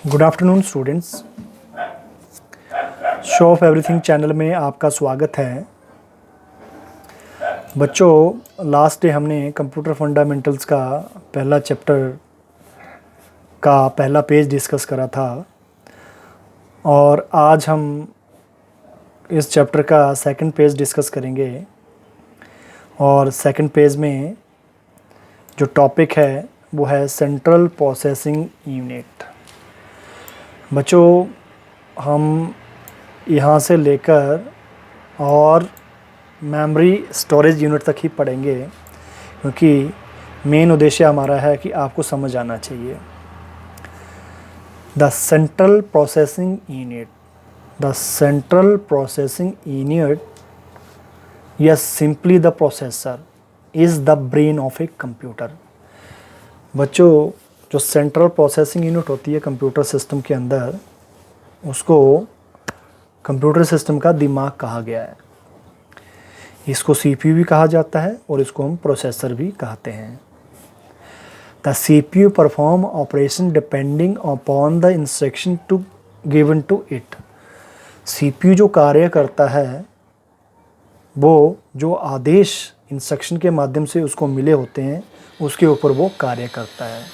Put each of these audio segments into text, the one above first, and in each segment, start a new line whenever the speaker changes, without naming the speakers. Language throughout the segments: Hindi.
Good afternoon students. Show off everything channel में आपका स्वागत है। बच्चों, लास्ट डे हमने कंप्यूटर फंडामेंटल्स का पहला चैप्टर का पहला पेज डिस्कस करा था और आज हम इस चैप्टर का सेकंड पेज डिस्कस करेंगे। और सेकंड पेज में जो टॉपिक है वो है सेंट्रल प्रोसेसिंग यूनिट। बच्चों, हम यहाँ से लेकर और मेमोरी स्टोरेज यूनिट तक ही पढ़ेंगे क्योंकि मेन उद्देश्य हमारा है कि आपको समझ आना चाहिए। The central processing unit, the central processing unit या simply the processor is the brain of a computer. बच्चों, जो सेंट्रल प्रोसेसिंग यूनिट होती है कंप्यूटर सिस्टम के अंदर, उसको कंप्यूटर सिस्टम का दिमाग कहा गया है। इसको सीपीयू भी कहा जाता है और इसको हम प्रोसेसर भी कहते हैं। The CPU perform operation depending upon the instruction to given to it. CPU जो कार्य करता है वो जो आदेश इंस्ट्रक्शन के माध्यम से उसको मिले होते हैं उसके ऊपर वो कार्य करता है।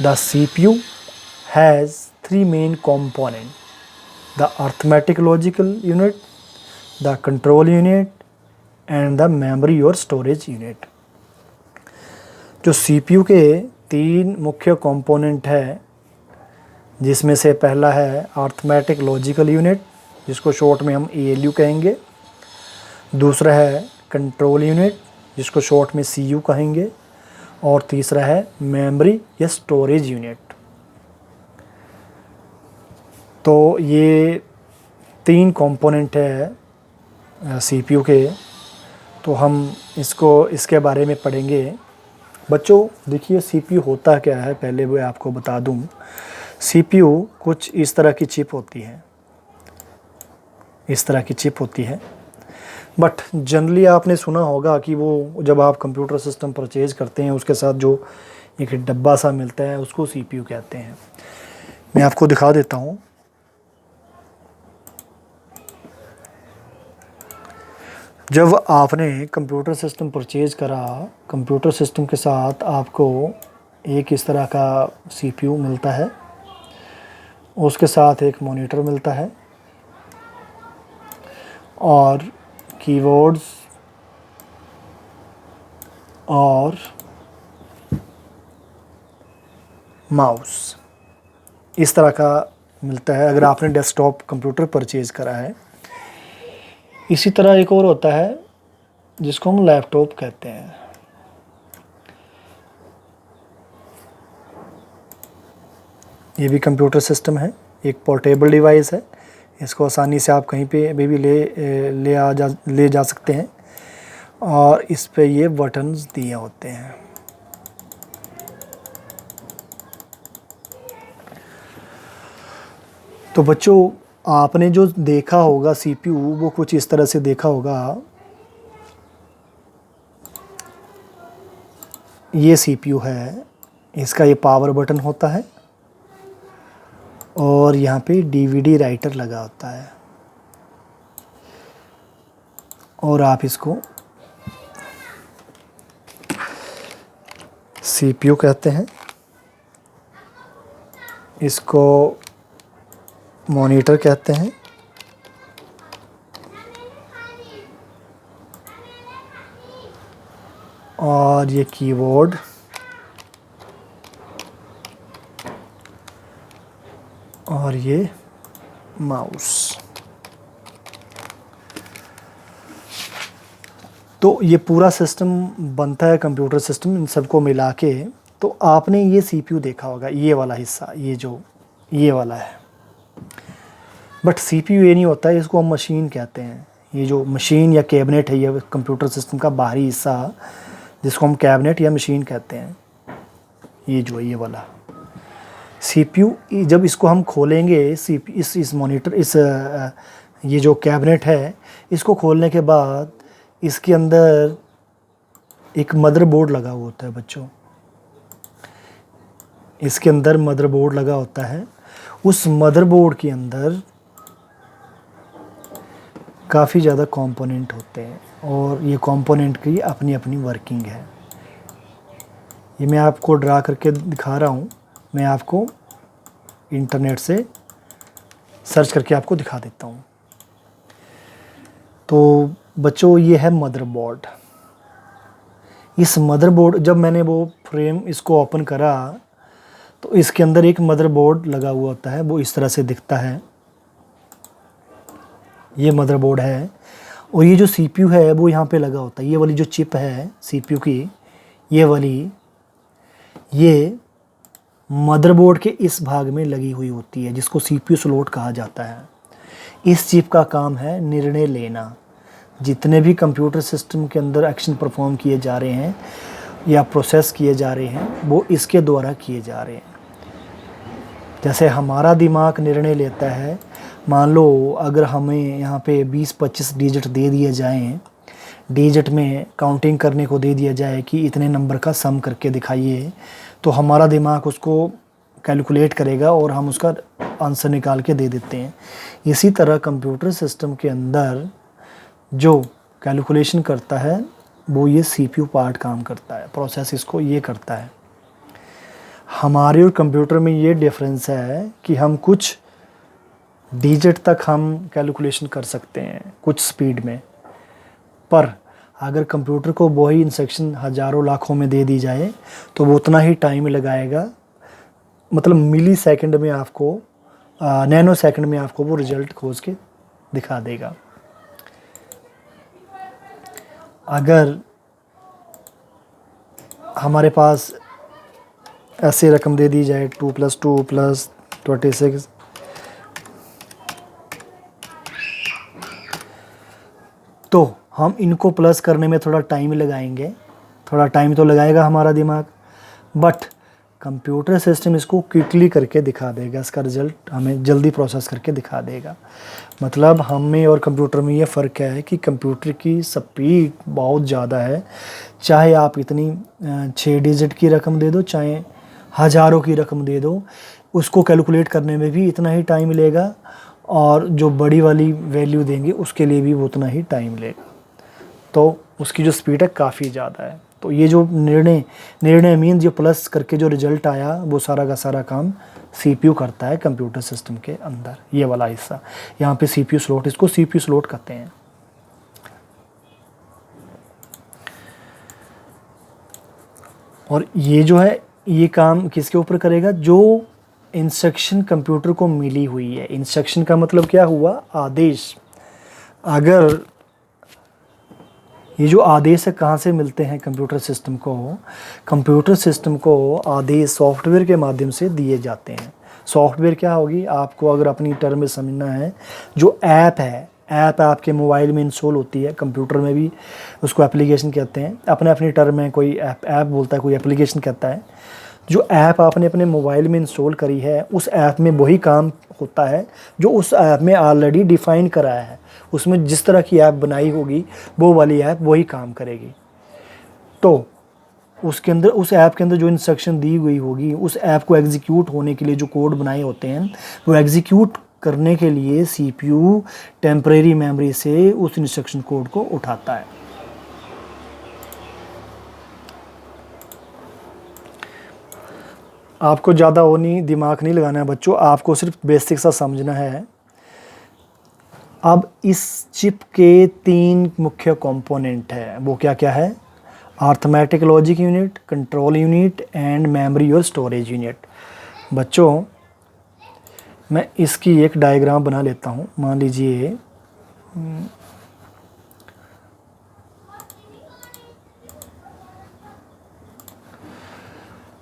The CPU has three main components: the arithmetic logical unit, the control unit and the memory or storage unit। जो CPU के तीन मुख्य कंपोनेंट है जिसमें से पहला है अरिथमेटिक लॉजिकल यूनिट जिसको शॉर्ट में हम ALU कहेंगे, दूसरा है कंट्रोल यूनिट जिसको शॉर्ट में CU कहेंगे और तीसरा है मेमोरी या स्टोरेज यूनिट। तो ये तीन कंपोनेंट है सीपीयू के, तो हम इसके बारे में पढ़ेंगे। बच्चों देखिए, सीपीयू होता क्या है पहले वो आपको बता दूं। सीपीयू कुछ इस तरह की चिप होती है, इस तरह की चिप होती है। बट जनरली आपने सुना होगा कि वो जब आप कंप्यूटर सिस्टम परचेज करते हैं उसके साथ जो एक डब्बा सा मिलता है उसको सीपीयू कहते हैं। मैं आपको दिखा देता हूँ। जब आपने कंप्यूटर सिस्टम परचेज करा, कंप्यूटर सिस्टम के साथ आपको एक इस तरह का सीपीयू मिलता है, उसके साथ एक मॉनिटर मिलता है और कीबोर्ड्स और माउस इस तरह का मिलता है अगर आपने डेस्कटॉप कंप्यूटर परचेज करा है। इसी तरह एक और होता है जिसको हम लैपटॉप कहते हैं। ये भी कंप्यूटर सिस्टम है, एक पोर्टेबल डिवाइस है। इसको आसानी से आप कहीं पे भी ले जा सकते हैं और इस पे ये बटन्स दिए होते हैं। तो बच्चों, आपने जो देखा होगा सीपीयू वो कुछ इस तरह से देखा होगा। ये सीपीयू है, इसका ये पावर बटन होता है और यहाँ पे डीवीडी राइटर लगा होता है और आप इसको सीपीयू कहते हैं, इसको मॉनिटर कहते हैं और ये कीबोर्ड और ये माउस। तो ये पूरा सिस्टम बनता है कंप्यूटर सिस्टम, इन सबको मिला के। तो आपने ये सीपीयू देखा होगा, ये वाला हिस्सा, ये वाला है। बट सीपीयू ये नहीं होता है, इसको हम मशीन कहते हैं। ये जो मशीन या कैबिनेट है, ये कंप्यूटर सिस्टम का बाहरी हिस्सा जिसको हम कैबिनेट या मशीन कहते हैं। ये वाला सीपीयू, जब इसको हम खोलेंगे इस मॉनिटर ये जो कैबिनेट है, इसको खोलने के बाद इसके अंदर एक मदरबोर्ड लगा हुआ होता है। बच्चों, इसके अंदर मदरबोर्ड लगा होता है उस मदरबोर्ड के अंदर काफ़ी ज़्यादा कंपोनेंट होते हैं और ये कंपोनेंट की अपनी अपनी वर्किंग है। ये मैं आपको ड्रा करके दिखा रहा हूँ, मैं आपको इंटरनेट से सर्च करके आपको दिखा देता हूँ। तो बच्चों ये है मदरबोर्ड। इस मदरबोर्ड, जब मैंने वो फ्रेम इसको ओपन करा तो इसके अंदर एक मदरबोर्ड लगा हुआ होता है, वो इस तरह से दिखता है। ये मदरबोर्ड है और ये जो सीपीयू है वो यहाँ पे लगा होता है। ये वाली जो चिप है सीपीयू की, ये वाली, ये मदरबोर्ड के इस भाग में लगी हुई होती है जिसको सीपीयू स्लॉट कहा जाता है। इस चिप का काम है निर्णय लेना। जितने भी कंप्यूटर सिस्टम के अंदर एक्शन परफॉर्म किए जा रहे हैं या प्रोसेस किए जा रहे हैं वो इसके द्वारा किए जा रहे हैं। जैसे हमारा दिमाग निर्णय लेता है, मान लो अगर हमें यहाँ पे 20-25 डिजिट दे दिए जाएं, डिजिट में काउंटिंग करने को दे दिया जाए कि इतने नंबर का सम करके दिखाइए, तो हमारा दिमाग उसको कैलकुलेट करेगा और हम उसका आंसर निकाल के दे देते हैं। इसी तरह कंप्यूटर सिस्टम के अंदर जो कैलकुलेशन करता है वो ये सीपीयू पार्ट काम करता है, प्रोसेस इसको ये करता है। हमारे और कंप्यूटर में ये डिफरेंस है कि हम कुछ डिजिट तक हम कैलकुलेशन कर सकते हैं कुछ स्पीड में, पर अगर कंप्यूटर को वही इंस्ट्रक्शन हज़ारों लाखों में दे दी जाए तो वो उतना ही टाइम लगाएगा, मतलब मिली सेकंड में आपको, नैनो सेकंड में आपको वो रिज़ल्ट खोज के दिखा देगा। अगर हमारे पास ऐसे रकम दे दी जाए 2 + 2 + 26, तो हम इनको प्लस करने में थोड़ा टाइम लगाएंगे, थोड़ा टाइम तो लगाएगा हमारा दिमाग, बट कंप्यूटर सिस्टम इसको क्विकली करके दिखा देगा, इसका रिज़ल्ट हमें जल्दी प्रोसेस करके दिखा देगा। मतलब हम में और कंप्यूटर में ये फ़र्क है कि कंप्यूटर की स्पीड बहुत ज़्यादा है। चाहे आप इतनी 6 डिजिट की रकम दे दो, चाहे हज़ारों की रकम दे दो, उसको कैलकुलेट करने में भी इतना ही टाइम लेगा और जो बड़ी वाली वैल्यू देंगे उसके लिए भी वो उतना ही टाइम लेगा। तो उसकी जो स्पीड है काफ़ी ज़्यादा है। तो ये जो निर्णय मीन जो प्लस करके जो रिज़ल्ट आया वो सारा का सारा काम सीपीयू करता है कंप्यूटर सिस्टम के अंदर। ये वाला हिस्सा यहाँ पे सीपीयू स्लॉट, इसको सीपीयू स्लॉट कहते हैं। और ये जो है ये काम किसके ऊपर करेगा, जो इंस्ट्रक्शन कंप्यूटर को मिली हुई है। इंस्ट्रक्शन का मतलब क्या हुआ, आदेश। अगर ये जो आदेश है कहाँ से मिलते हैं कंप्यूटर सिस्टम को, कंप्यूटर सिस्टम को आदेश सॉफ्टवेयर के माध्यम से दिए जाते हैं। सॉफ्टवेयर क्या होगी, आपको अगर अपनी टर्म में समझना है, जो ऐप है, ऐप आपके मोबाइल में इंस्टॉल होती है, कंप्यूटर में भी उसको एप्लीकेशन कहते हैं। अपने अपनी टर्म में कोई ऐप बोलता है, कोई एप्लीकेशन कहता है। जो ऐप आपने अपने मोबाइल में इंस्टॉल करी है उस ऐप में वही काम होता है जो उस ऐप में ऑलरेडी डिफ़ाइन कराया है। उसमें जिस तरह की ऐप बनाई होगी वो वाली ऐप वही काम करेगी। तो उसके अंदर, उस ऐप के अंदर जो इंस्ट्रक्शन दी गई होगी, उस ऐप को एग्जीक्यूट होने के लिए जो कोड बनाए होते हैं वो एग्जीक्यूट करने के लिए सीपीयू टेम्परेरी मेमोरी से उस इंस्ट्रक्शन कोड को उठाता है। आपको ज़्यादा वो नहीं, दिमाग नहीं लगाना है बच्चों, आपको सिर्फ बेसिक सा समझना है। अब इस चिप के 3 मुख्य कंपोनेंट है, वो क्या क्या है, arithmetic logic unit, control unit and memory और स्टोरेज यूनिट। बच्चों मैं इसकी एक डायग्राम बना लेता हूँ। मान लीजिए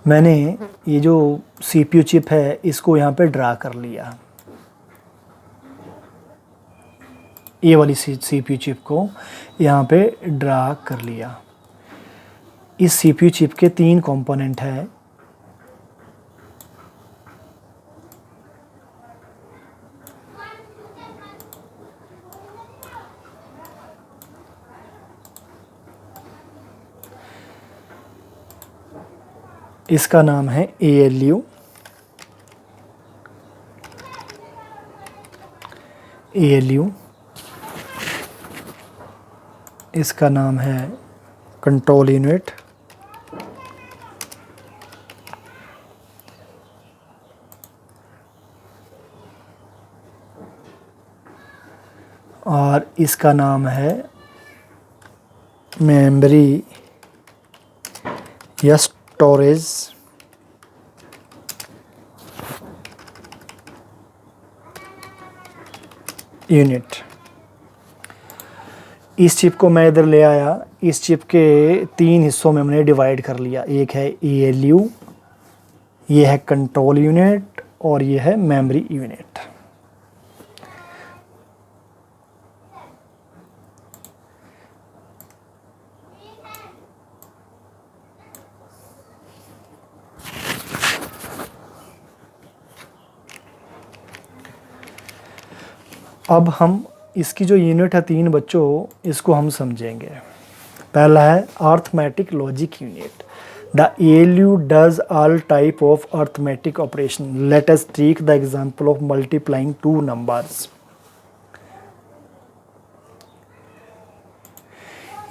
मैंने ये जो सीपीयू चिप है इसको यहाँ पे ड्रा कर लिया, ये वाली सीपीयू चिप को यहाँ पे ड्रा कर लिया। इस सीपीयू चिप के 3 कंपोनेंट है। इसका नाम है ALU, ALU, इसका नाम है कंट्रोल यूनिट, और इसका नाम है मेमोरी या स्टोरेज यूनिट। इस चिप को मैं इधर ले आया, इस चिप के 3 हिस्सों में हमने डिवाइड कर लिया। एक है ALU, ये है कंट्रोल यूनिट और ये है मेमोरी यूनिट। अब हम इसकी जो यूनिट है 3 बच्चों, इसको हम समझेंगे। पहला है arithmetic logic unit. The ALU does all type of arithmetic operation. Let us take the example of multiplying 2 numbers.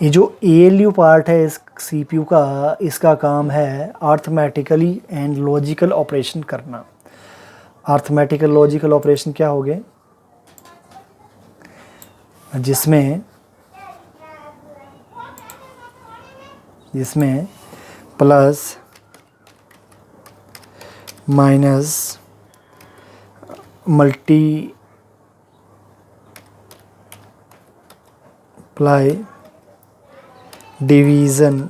ये जो ALU पार्ट है इस CPU का, इसका काम है अर्थमेटिकली एंड लॉजिकल ऑपरेशन करना। अर्थमेटिकल लॉजिकल ऑपरेशन क्या हो गए? जिसमें plus minus multiply division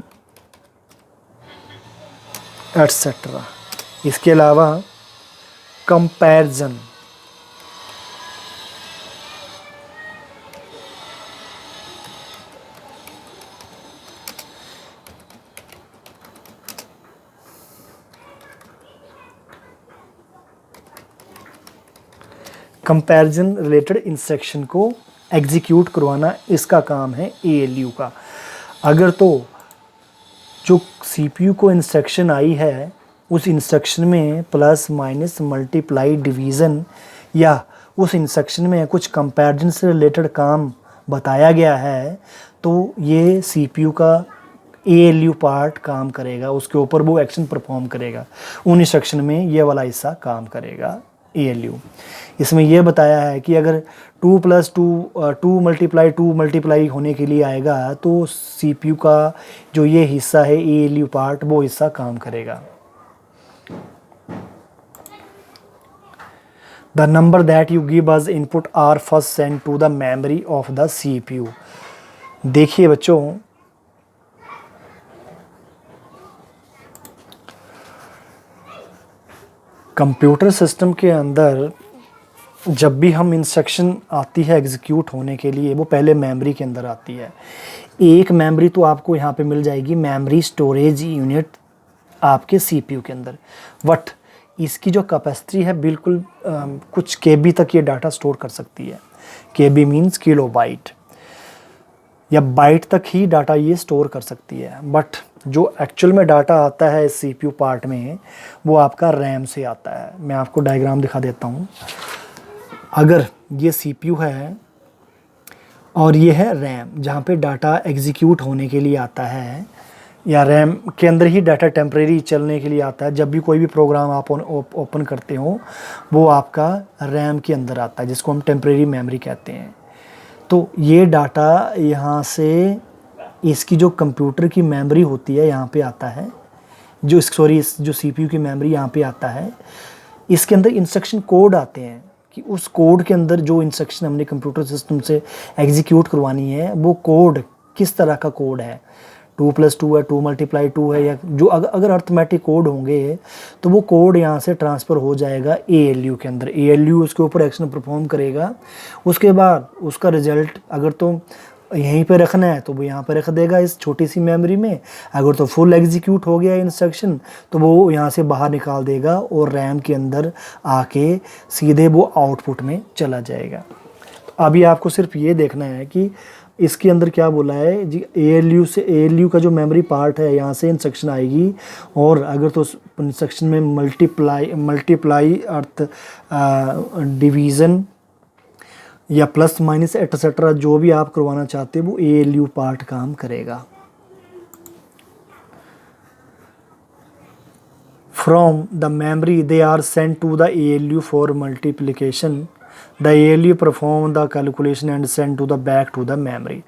etcetera. इसके अलावा कंपैरिजन, कंपैरिजन रिलेटेड इंस्ट्रक्शन को एग्जीक्यूट करवाना, इसका काम है ALU का। अगर तो जो CPU को इंस्ट्रक्शन आई है उस इंस्ट्रक्शन में प्लस माइनस मल्टीप्लाई डिवीज़न या उस इंस्ट्रक्शन में कुछ कंपैरिजन से रिलेटेड काम बताया गया है, तो ये CPU का ALU पार्ट काम करेगा, उसके ऊपर वो एक्शन परफॉर्म करेगा। उन इंस्ट्रक्शन में ये वाला हिस्सा काम करेगा ALU। इसमें यह बताया है कि अगर 2 + 2 मल्टीप्लाई होने के लिए आएगा तो CPU का जो ये हिस्सा है ALU पार्ट, वो हिस्सा काम करेगा। The number that you give as input are first sent to the memory of the CPU। देखिए बच्चों, कंप्यूटर सिस्टम के अंदर जब भी हम इंस्ट्रक्शन आती है एग्जीक्यूट होने के लिए, वो पहले मेमोरी के अंदर आती है। एक मेमोरी तो आपको यहाँ पे मिल जाएगी, मेमोरी स्टोरेज यूनिट आपके CPU के अंदर। बट इसकी जो कैपेसिटी है बिल्कुल कुछ KB तक ये डाटा स्टोर कर सकती है। KB मीन्स किलोबाइट, या बाइट तक ही डाटा ये स्टोर कर सकती है। बट जो एक्चुअल में डाटा आता है इस CPU पार्ट में, वो आपका रैम से आता है। मैं आपको डायग्राम दिखा देता हूँ। अगर ये CPU है और ये है रैम, जहाँ पे डाटा एग्जीक्यूट होने के लिए आता है, या रैम के अंदर ही डाटा टेम्परेरी चलने के लिए आता है। जब भी कोई भी प्रोग्राम आप ओपन करते हो वो आपका रैम के अंदर आता है, जिसको हम टेम्परेरी मेमोरी कहते हैं। तो ये डाटा यहाँ से इसकी जो कंप्यूटर की मेमोरी होती है यहाँ पे आता है, जो CPU की मेमोरी यहाँ पे आता है। इसके अंदर इंस्ट्रक्शन कोड आते हैं कि उस कोड के अंदर जो इंस्ट्रक्शन हमने कंप्यूटर सिस्टम से एग्जीक्यूट करवानी है, वो कोड किस तरह का कोड है। 2 + 2 है, 2 × 2 है, या जो अगर अर्थमेटिक कोड होंगे तो वो कोड यहाँ से ट्रांसफ़र हो जाएगा ALU के अंदर। ALU उसके ऊपर एक्शन परफॉर्म करेगा। उसके बाद उसका रिजल्ट अगर तो यहीं पे रखना है तो वो यहाँ पे रख देगा इस छोटी सी मेमोरी में। अगर तो फुल एग्जीक्यूट हो गया इंस्ट्रक्शन तो वो यहाँ से बाहर निकाल देगा और रैम के अंदर आके सीधे वो आउटपुट में चला जाएगा। तो अभी आपको सिर्फ ये देखना है कि इसके अंदर क्या बोला है जी। ALU का जो मेमोरी पार्ट है, यहाँ से इंस्ट्रक्शन आएगी, और अगर तो इंस्ट्रक्शन में मल्टीप्लाई अर्थ डिवीज़न या प्लस माइनस एटसेट्रा जो भी आप करवाना चाहते हैं वो ALU पार्ट काम करेगा। From the memory they are sent to the ALU for multiplication. The ALU perform the calculation and send to the back to the memory.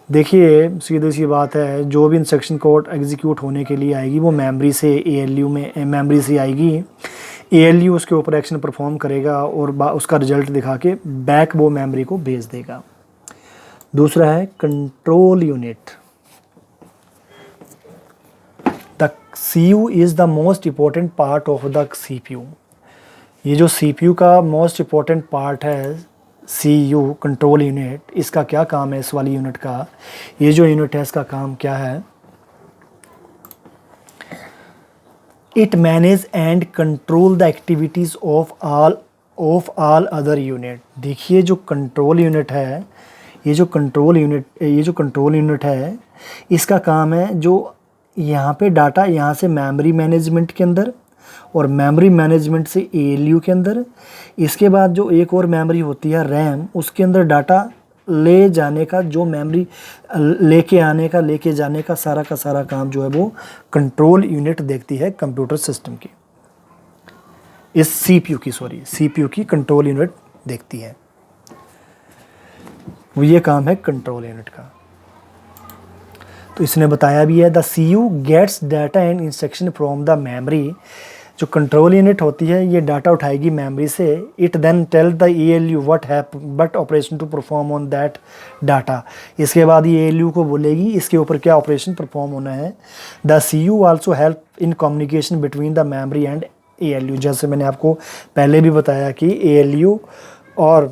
देखिए सीधी सी बात है, जो भी इंस्ट्रक्शन कोड एग्जीक्यूट होने के लिए आएगी वो मेमोरी से ALU में मेमोरी से आएगी। ALU उसके ऊपर एक्शन परफॉर्म करेगा और उसका रिजल्ट दिखा के बैक वो मेमोरी को भेज देगा। दूसरा है control unit. The CU is the most important part of the CPU। ये जो CPU का मोस्ट इम्पॉर्टेंट पार्ट है CU कंट्रोल यूनिट, इसका क्या काम है इस वाली यूनिट का? ये जो यूनिट है इसका काम क्या है? It manage and control the activities of all other unit. देखिए जो कंट्रोल यूनिट है, ये जो कंट्रोल यूनिट है, इसका काम है जो यहाँ पे डाटा यहाँ से मेमोरी मैनेजमेंट के अंदर और मेमोरी मैनेजमेंट से ALU के अंदर, इसके बाद जो एक और मेमोरी होती है रैम, उसके अंदर डाटा ले जाने का, जो मेमोरी लेके जाने का सारा काम जो है वो कंट्रोल यूनिट देखती है कंप्यूटर सिस्टम की। इस CPU की कंट्रोल यूनिट देखती है, वो ये काम है कंट्रोल यूनिट का। तो इसने बताया भी है the CU gets data and instruction from the memory. जो कंट्रोल यूनिट होती है ये डाटा उठाएगी मेमोरी से। It then tell the ALU but operation to perform on that data. इसके बाद ये ALU को बोलेगी इसके ऊपर क्या ऑपरेशन परफॉर्म होना है। The CU also help in communication between the memory and ALU। जैसे मैंने आपको पहले भी बताया कि ALU और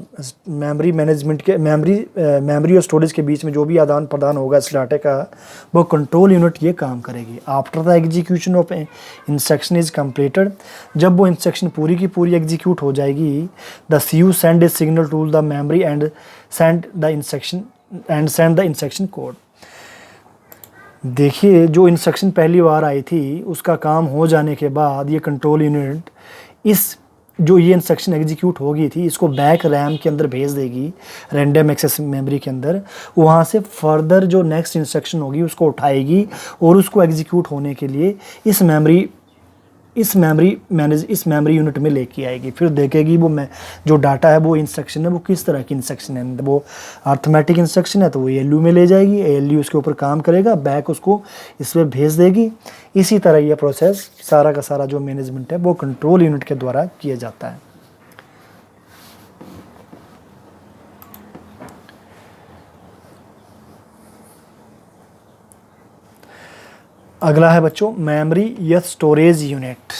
मेमोरी मैनेजमेंट के मेमोरी और स्टोरेज के बीच में जो भी आदान प्रदान होगा इस डाटे का, वो कंट्रोल यूनिट ये काम करेगी। After the execution of instruction is completed, जब वो इंस्ट्रक्शन पूरी की पूरी एग्जीक्यूट हो जाएगी, the CU send a signal to the memory and send the instruction code. देखिए जो इंस्ट्रक्शन पहली बार आई थी उसका काम हो जाने के बाद ये कंट्रोल यूनिट जो ये इंस्ट्रक्शन एग्जीक्यूट होगी थी इसको बैक रैम के अंदर भेज देगी, रैंडम एक्सेस मेमोरी के अंदर। वहाँ से फर्दर जो नेक्स्ट इंस्ट्रक्शन होगी उसको उठाएगी और उसको एग्जीक्यूट होने के लिए इस मेमोरी यूनिट में लेके आएगी। फिर देखेगी वो जो डाटा है वो इंस्ट्रक्शन है वो किस तरह की इंस्ट्रक्शन है। वो अर्थमेटिक इंस्ट्रक्शन है तो वो ALU में ले जाएगी, ALU उसके ऊपर काम करेगा, बैक उसको इस पर भेज देगी। इसी तरह यह प्रोसेस सारा का सारा जो मैनेजमेंट है वो कंट्रोल यूनिट के द्वारा किया जाता है। अगला है बच्चों मेमोरी या स्टोरेज यूनिट,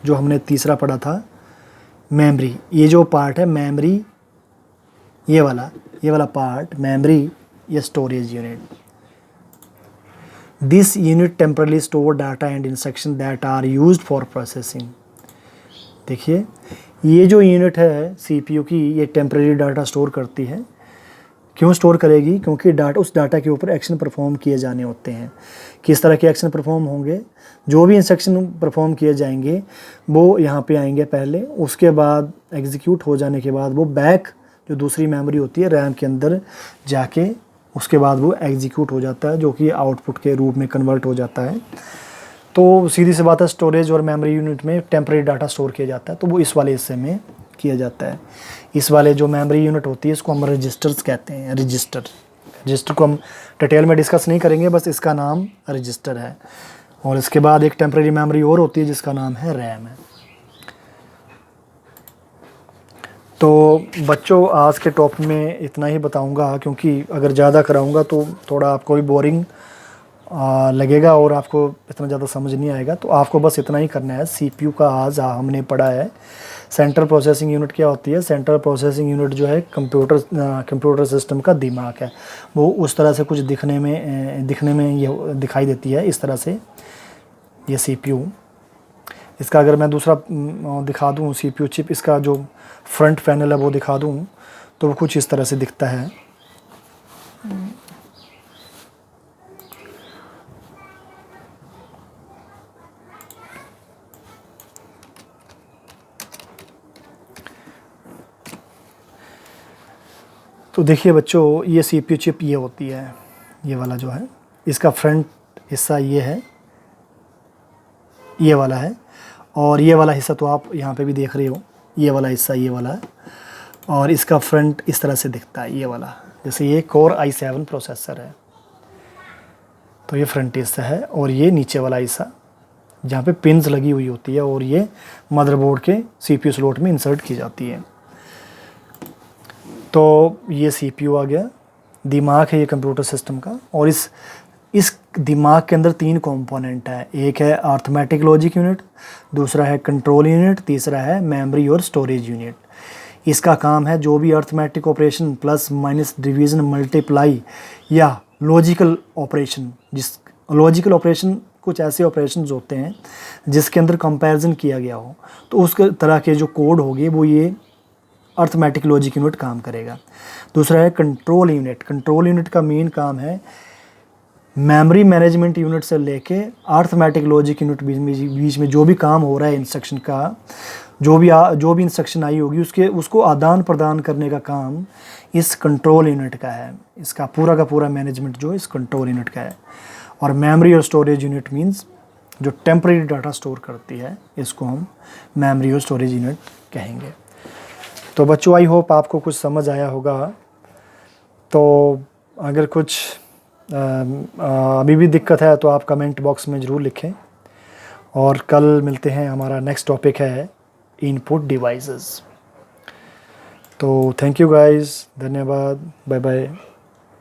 जो हमने तीसरा पढ़ा था मेमोरी। ये जो पार्ट है मेमोरी, ये वाला पार्ट मेमोरी या storage unit. This unit temporarily store data and instruction that are used for processing. देखिए ये जो यूनिट है CPU की, ये टेम्पररी डाटा स्टोर करती है। क्यों स्टोर करेगी? क्योंकि उस डाटा के ऊपर एक्शन परफॉर्म किए जाने होते हैं। किस तरह के एक्शन परफॉर्म होंगे? जो भी इंस्ट्रक्शन परफॉर्म किए जाएंगे वो यहाँ पे आएंगे पहले, उसके बाद एग्जीक्यूट हो जाने के बाद वो बैक जो दूसरी मेमोरी होती है रैम के अंदर जाके उसके बाद वो एग्जीक्यूट हो जाता है, जो कि आउटपुट के रूप में कन्वर्ट हो जाता है। तो सीधी सी बात है, स्टोरेज और मेमोरी यूनिट में टेम्पररी डाटा स्टोर किया जाता है, तो वो इस वाले हिस्से में किया जाता है। इस वाले जो मेमोरी यूनिट होती है इसको हम रजिस्टर्स कहते हैं। रजिस्टर को हम डिटेल में डिस्कस नहीं करेंगे, बस इसका नाम रजिस्टर है। और इसके बाद एक टेम्पररी मेमोरी और होती है जिसका नाम है रैम है। तो बच्चों आज के टॉपिक में इतना ही बताऊंगा, क्योंकि अगर ज़्यादा कराऊंगा तो थोड़ा आपको भी बोरिंग लगेगा और आपको इतना ज़्यादा समझ नहीं आएगा। तो आपको बस इतना ही करना है। CPU का आज हमने पढ़ा है। सेंट्रल प्रोसेसिंग यूनिट क्या होती है? सेंट्रल प्रोसेसिंग यूनिट जो है कंप्यूटर सिस्टम का दिमाग है। वो उस तरह से कुछ दिखने में ये दिखाई देती है, इस तरह से ये CPU। इसका अगर मैं दूसरा दिखा दूँ CPU चिप, इसका जो फ्रंट पैनल है वो दिखा दूँ तो वो कुछ इस तरह से दिखता है। तो देखिए बच्चों, ये CPU चिप ये होती है, ये वाला जो है, इसका फ्रंट हिस्सा ये है, ये वाला है, और ये वाला हिस्सा तो आप यहाँ पे भी देख रहे हो, ये वाला हिस्सा ये वाला है, और इसका फ्रंट इस तरह से दिखता है, ये वाला। जैसे ये Core i7 प्रोसेसर है, तो ये फ्रंट हिस्सा है, और ये नीचे वाला हिस्सा जहाँ पे पिन्स लगी हुई होती है, और ये मदरबोर्ड के CPU स्लॉट में इंसर्ट की जाती है। तो ये CPU आ गया, दिमाग है ये कंप्यूटर सिस्टम का, और इस दिमाग के अंदर 3 कंपोनेंट है। एक है अर्थमेटिक लॉजिक यूनिट, दूसरा है कंट्रोल यूनिट, तीसरा है मेमोरी और स्टोरेज यूनिट। इसका काम है जो भी arithmetic operation, plus minus, division, multiply या लॉजिकल ऑपरेशन, जिस लॉजिकल ऑपरेशन कुछ ऐसे ऑपरेशंस होते हैं जिसके अंदर कंपैरिजन किया गया हो, तो उस तरह के जो कोड होंगे वो ये अर्थमेटिक लॉजिक यूनिट काम करेगा। दूसरा है कंट्रोल यूनिट। कंट्रोल यूनिट का मेन काम है मेमोरी मैनेजमेंट यूनिट से लेके अर्थमेटिक लॉजिक यूनिट बीच में जो भी काम हो रहा है इंस्ट्रक्शन का, जो भी इंस्ट्रक्शन आई होगी उसको आदान प्रदान करने का काम इस कंट्रोल यूनिट का है। इसका पूरा का पूरा मैनेजमेंट जो इस कंट्रोल यूनिट का है। और मेमोरी और स्टोरेज यूनिट मींस जो टेम्परेरी डाटा स्टोर करती है, इसको हम मेमोरी और स्टोरेज यूनिट कहेंगे। तो बच्चों, आई होप आपको कुछ समझ आया होगा। तो अगर कुछ अभी भी दिक्कत है तो आप कमेंट बॉक्स में ज़रूर लिखें, और कल मिलते हैं। हमारा नेक्स्ट टॉपिक है इनपुट डिवाइसेस। तो थैंक यू गाइस, धन्यवाद, बाय बाय।